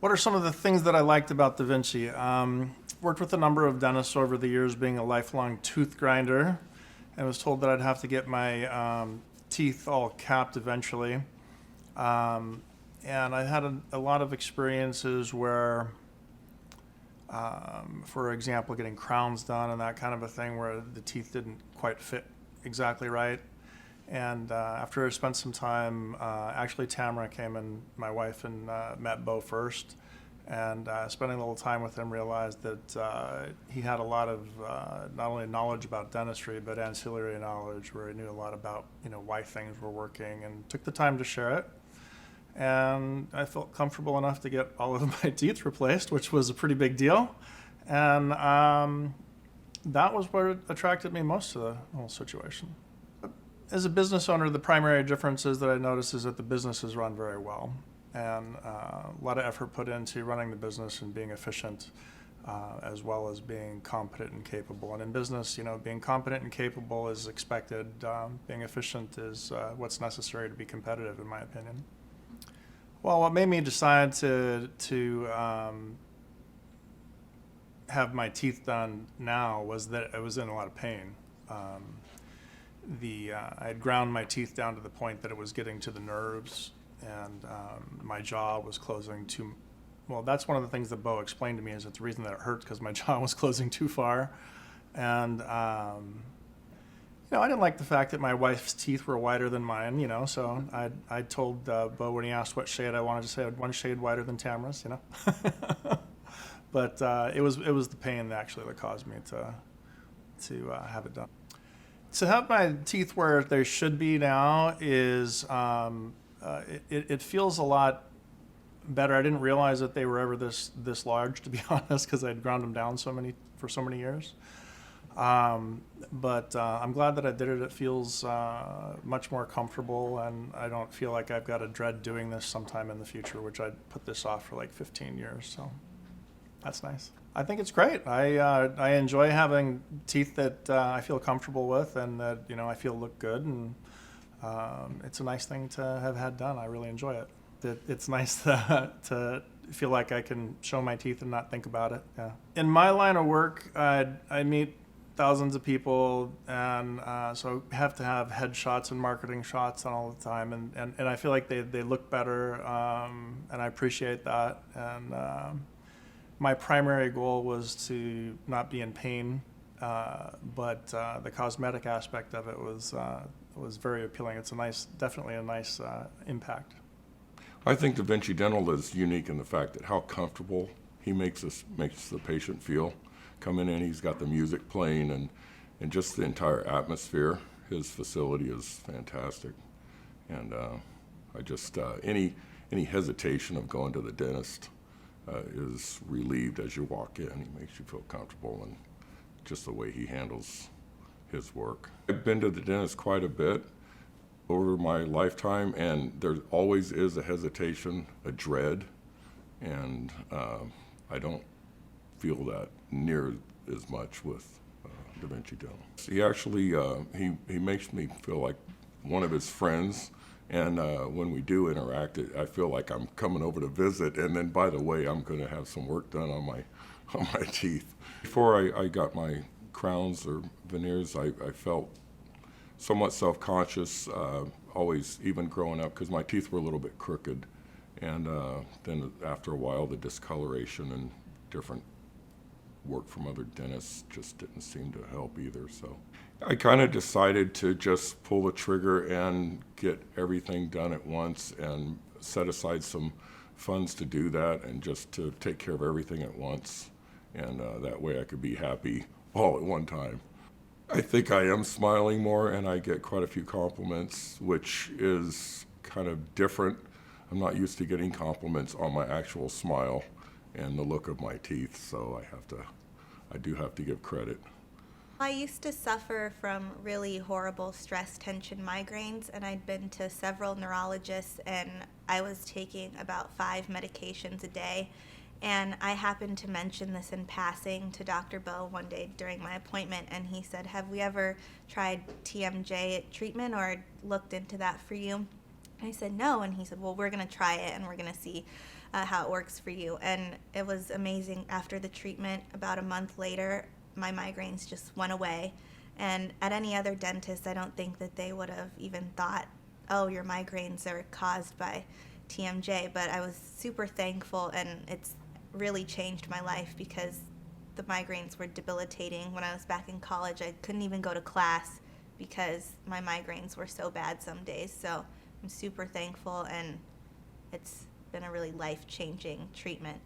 What are some of the things that I liked about Da Vinci? Worked with a number of dentists over the years, being a lifelong tooth grinder, and was told that I'd have to get my teeth all capped eventually. And I had a lot of experiences where, for example, getting crowns done and that kind of a thing where the teeth didn't quite fit exactly right. And after I spent some time, actually Tamara came and my wife and met Bo first. And spending a little time with him, realized that he had a lot of not only knowledge about dentistry, but ancillary knowledge where he knew a lot about, why things were working, and took the time to share it. And I felt comfortable enough to get all of my teeth replaced, which was a pretty big deal. And that was what attracted me most to the whole situation. As a business owner, the primary difference is that I notice is that the business is run very well, and a lot of effort put into running the business and being efficient, as well as being competent and capable. And in business, being competent and capable is expected. Being efficient is what's necessary to be competitive, in my opinion. Well, what made me decide to have my teeth done now was that I was in a lot of pain. I had ground my teeth down to the point that it was getting to the nerves, and my jaw was closing too. Well, that's one of the things that Bo explained to me, is that the reason that it hurt because my jaw was closing too far. And I didn't like the fact that my wife's teeth were whiter than mine, so I told Bo when he asked what shade I wanted to say, I had one shade whiter than Tamara's, But it was the pain that caused me to have it done. To have my teeth where they should be now is, it feels a lot better. I didn't realize that they were ever this large, to be honest, because I'd ground them down for so many years. But I'm glad that I did it. It feels much more comfortable, and I don't feel like I've got to dread doing this sometime in the future, which I'd put this off for like 15 years. So that's nice. I think it's great. I enjoy having teeth that I feel comfortable with, and that I feel look good, and it's a nice thing to have had done. I really enjoy it. It's nice to feel like I can show my teeth and not think about it. Yeah. In my line of work, I meet thousands of people, and so I have to have headshots and marketing shots all the time, and I feel like they look better, and I appreciate that. And my primary goal was to not be in pain, but the cosmetic aspect of it was very appealing. It's definitely a nice impact. I think Da Vinci Dental is unique in the fact that how comfortable he makes the patient feel. Coming in, he's got the music playing, and just the entire atmosphere. His facility is fantastic, and I just any hesitation of going to the dentist is relieved as you walk in. He makes you feel comfortable, and just the way he handles his work. I've been to the dentist quite a bit over my lifetime, and there always is a hesitation, a dread, and I don't feel that near as much with Da Vinci Dental. He actually he makes me feel like one of his friends. And when we do interact, I feel like I'm coming over to visit. And then, by the way, I'm going to have some work done on my teeth. Before I got my crowns or veneers, I felt somewhat self-conscious, always, even growing up, because my teeth were a little bit crooked. And then after a while, the discoloration and different work from other dentists just didn't seem to help either. So I kind of decided to just pull the trigger and get everything done at once, and set aside some funds to do that, and just to take care of everything at once, and that way I could be happy all at one time. I think I am smiling more, and I get quite a few compliments, which is kind of different. I'm not used to getting compliments on my actual smile and the look of my teeth, so I do have to give credit. I used to suffer from really horrible stress tension migraines, and I'd been to several neurologists, and I was taking about 5 medications a day. And I happened to mention this in passing to Dr. Bo one day during my appointment, and he said, "Have we ever tried TMJ treatment or looked into that for you?" And I said, "No," and he said, "Well, we're going to try it, and we're going to see how it works for you. And it was amazing. After the treatment, about a month later, my migraines just went away. And at any other dentist, I don't think that they would have even thought, oh, your migraines are caused by TMJ. But I was super thankful, and it's really changed my life because the migraines were debilitating. When I was back in college, I couldn't even go to class because my migraines were so bad some days. So I'm super thankful, and it's been a really life-changing treatment.